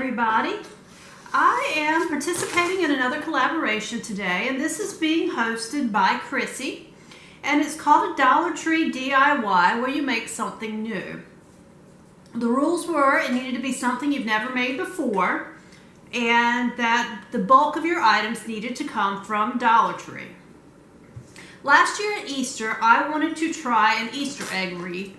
everybody. I am participating in another collaboration today, and this is being hosted by Krissie, and it's called a Dollar Tree DIY where you make something new. The rules were it needed to be something you've never made before, and that the bulk of your items needed to come from Dollar Tree. Last year at Easter, I wanted to try an Easter egg wreath.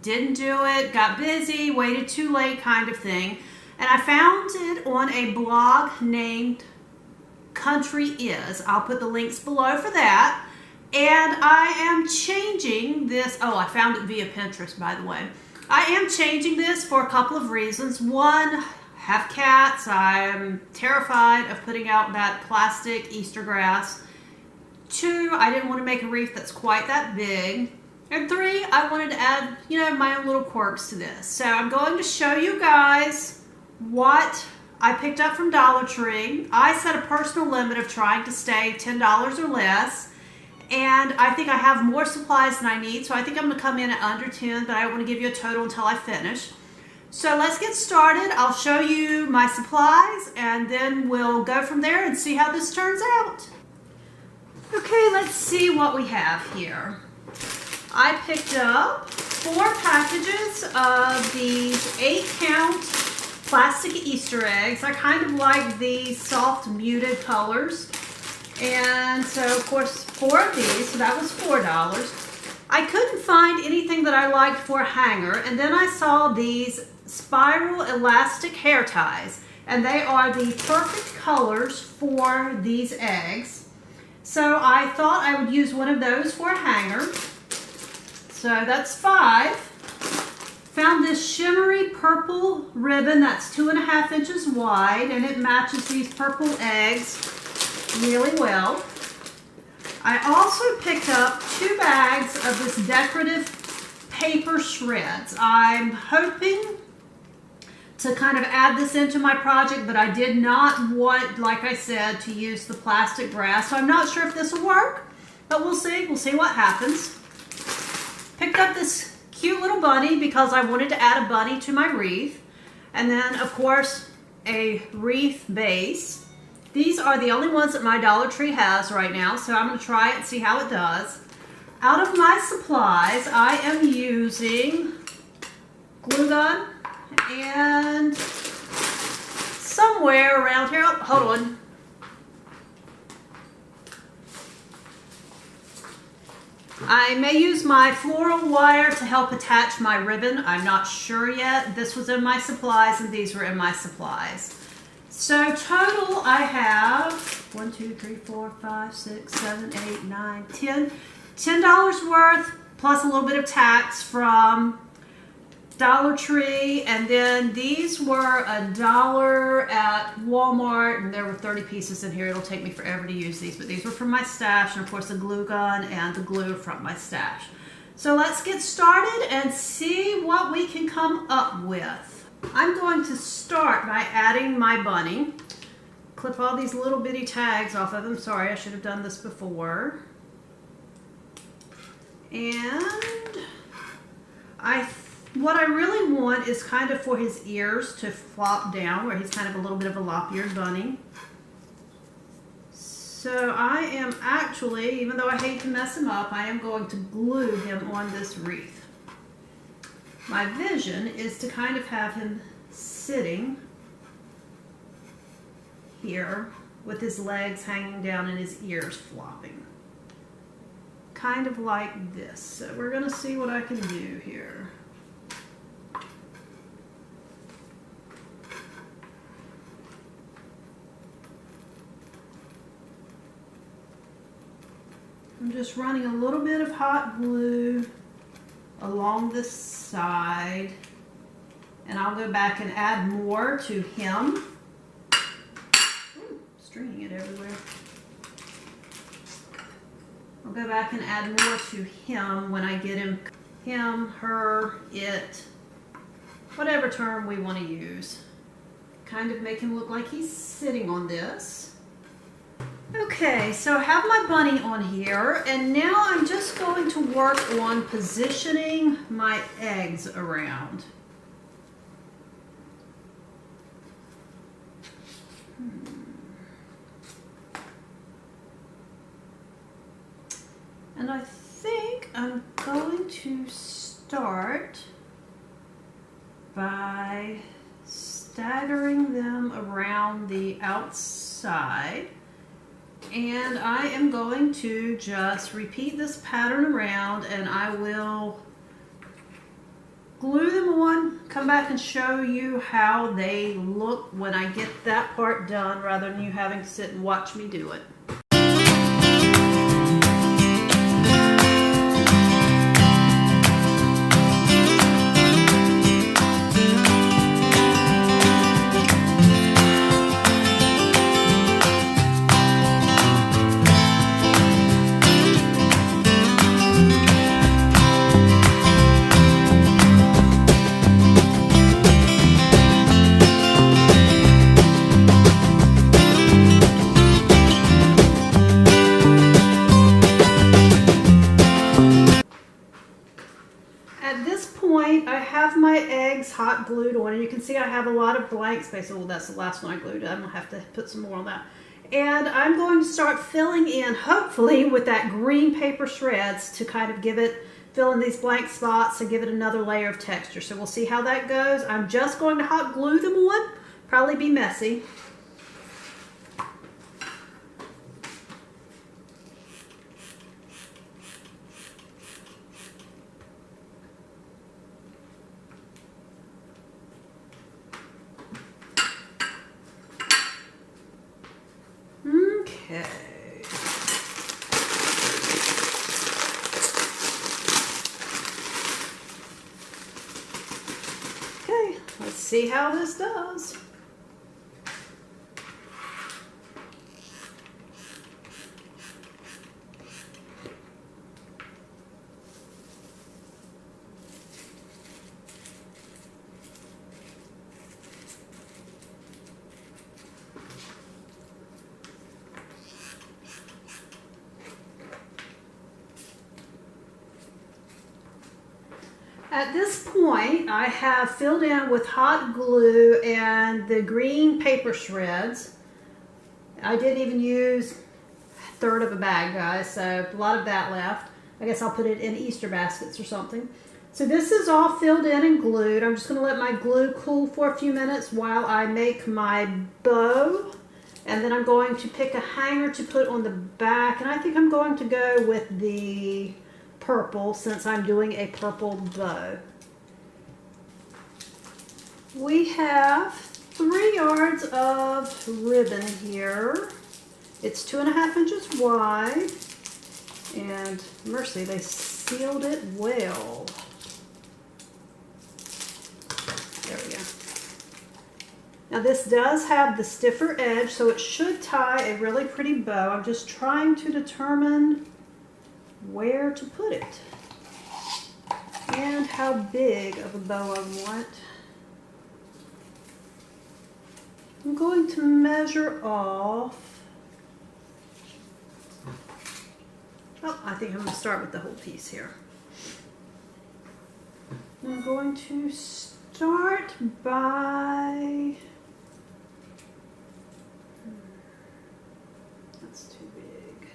Didn't do it, got busy, waited too late kind of thing. And I found it on a blog named Country Is. I'll put the links below for that. And I am changing this. Oh, I found it via Pinterest, by the way. I am changing this for a couple of reasons. One, have cats. I'm terrified of putting out that plastic Easter grass. Two, I didn't want to make a wreath that's quite that big. And three, I wanted to add, my own little quirks to this. So I'm going to show you guys what I picked up from Dollar Tree. I set a personal limit of trying to stay $10 or less. And I think I have more supplies than I need. So I think I'm going to come in at under 10, but I don't want to give you a total until I finish. So let's get started. I'll show you my supplies and then we'll go from there and see how this turns out. Okay, let's see what we have here. I picked up 4 packages of these 8-count plastic Easter eggs. I kind of like these soft muted colors. And so, of course, 4 of these, so that was $4. I couldn't find anything that I liked for a hanger, and then I saw these spiral elastic hair ties, and they are the perfect colors for these eggs. So I thought I would use one of those for a hanger. So that's 5. Found this shimmery purple ribbon that's 2.5 inches wide, and it matches these purple eggs really well. I also picked up 2 bags of this decorative paper shreds. I'm hoping to kind of add this into my project, but I did not want, like I said, to use the plastic grass. So I'm not sure if this will work, but we'll see. We'll see what happens. Picked up this cute little bunny because I wanted to add a bunny to my wreath. And then, of course, a wreath base. These are the only ones that my Dollar Tree has right now, so I'm going to try it and see how it does. Out of my supplies, I am using glue gun and somewhere around here, oh, hold on. I may use my floral wire to help attach my ribbon. I'm not sure yet. This was in my supplies and these were in my supplies. So total I have 1, 2, 3, 4, 5, 6, 7, 8, 9, 10. $10 worth plus a little bit of tax from Dollar Tree. And then these were $1 at Walmart, and there were 30 pieces in here. It'll take me forever to use these, but these were from my stash, and of course the glue gun and the glue from my stash. So let's get started and see what we can come up with. I'm going to start by adding my bunny. Clip all these little bitty tags off of them. Sorry, I should have done this before. And what I really want is kind of for his ears to flop down, where he's kind of a little bit of a lop-eared bunny. So I am actually, even though I hate to mess him up, I am going to glue him on this wreath. My vision is to kind of have him sitting here with his legs hanging down and his ears flopping. Kind of like this. So we're going to see what I can do here. I'm just running a little bit of hot glue along the side, and I'll go back and add more to him. Ooh, stringing it everywhere. I'll go back and add more to him when I get him, her, it, whatever term we want to use. Kind of make him look like he's sitting on this. Okay, so I have my bunny on here, and now I'm just going to work on positioning my eggs around. And I think I'm going to start by staggering them around the outside. And I am going to just repeat this pattern around, and I will glue them on, come back and show you how they look when I get that part done, rather than you having to sit and watch me do it. I have my eggs hot glued on, and you can see I have a lot of blank space. Oh, that's the last one I glued. I'm gonna have to put some more on that. And I'm going to start filling in, hopefully with that green paper shreds, to kind of fill in these blank spots and give it another layer of texture. So we'll see how that goes. I'm just going to hot glue them on. Probably be messy. Okay, let's see how this does. At this point, I have filled in with hot glue and the green paper shreds. I didn't even use a third of a bag, guys, so a lot of that left. I guess I'll put it in Easter baskets or something. So this is all filled in and glued. I'm just going to let my glue cool for a few minutes while I make my bow. And then I'm going to pick a hanger to put on the back. And I think I'm going to go with the purple, since I'm doing a purple bow. We have 3 yards of ribbon here. It's 2.5 inches wide, and mercy, they sealed it well. There we go. Now this does have the stiffer edge, so it should tie a really pretty bow. I'm just trying to determine where to put it and how big of a bow I want. I'm going to measure off. Oh, I think I'm going to start with the whole piece here. I'm going to start by, that's too big.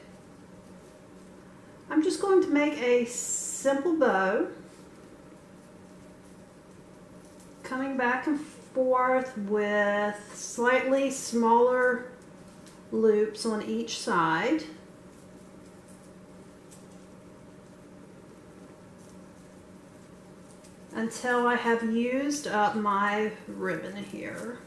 I'm just going to make a simple bow, coming back and forth with slightly smaller loops on each side. Until I have used up my ribbon here.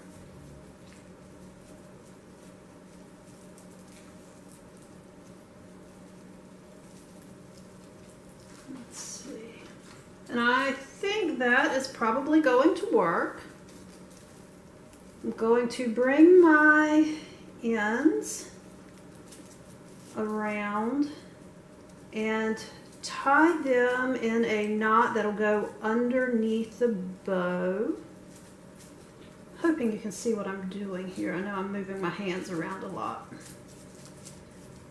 Let's see. And I think that is probably going to work. I'm going to bring my ends around and tie them in a knot that'll go underneath the bow. Hoping you can see what I'm doing here. I know I'm moving my hands around a lot.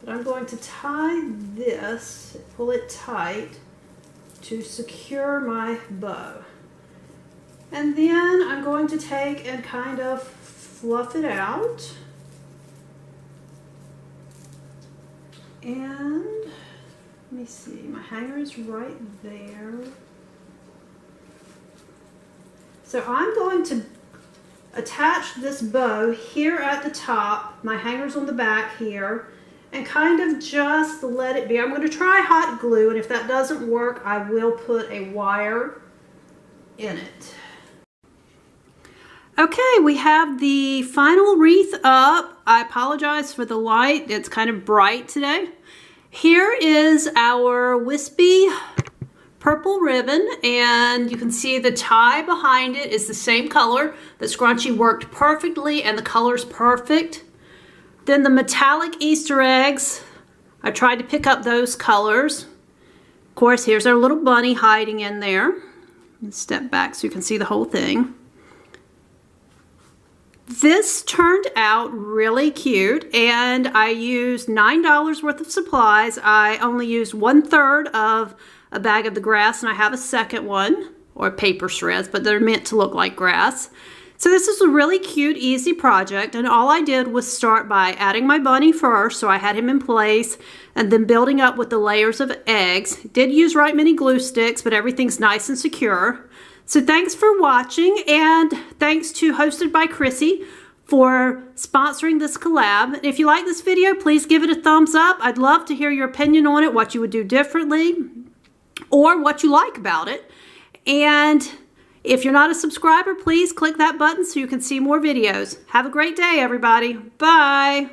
But I'm going to tie this, pull it tight to secure my bow. And then I'm going to take and kind of fluff it out. And let me see, my hanger is right there. So I'm going to attach this bow here at the top, my hanger's on the back here, and kind of just let it be. I'm going to try hot glue, and if that doesn't work, I will put a wire in it. Okay, we have the final wreath up. I apologize for the light. It's kind of bright today. Here is our wispy purple ribbon, and you can see the tie behind it is the same color. The scrunchie worked perfectly and the color's perfect. Then the metallic Easter eggs, I tried to pick up those colors. Of course, here's our little bunny hiding in there. Let's step back so you can see the whole thing. This turned out really cute, and I used $9 worth of supplies. I only used 1/3 of a bag of the grass, and I have a second one, or paper shreds, but they're meant to look like grass. So this is a really cute, easy project, and all I did was start by adding my bunny first, so I had him in place, and then building up with the layers of eggs. Did use right many glue sticks, but everything's nice and secure. So thanks for watching, and thanks to Hosted by Krissie for sponsoring this collab. If you like this video, please give it a thumbs up. I'd love to hear your opinion on it, what you would do differently, or what you like about it. And if you're not a subscriber, please click that button so you can see more videos. Have a great day, everybody. Bye.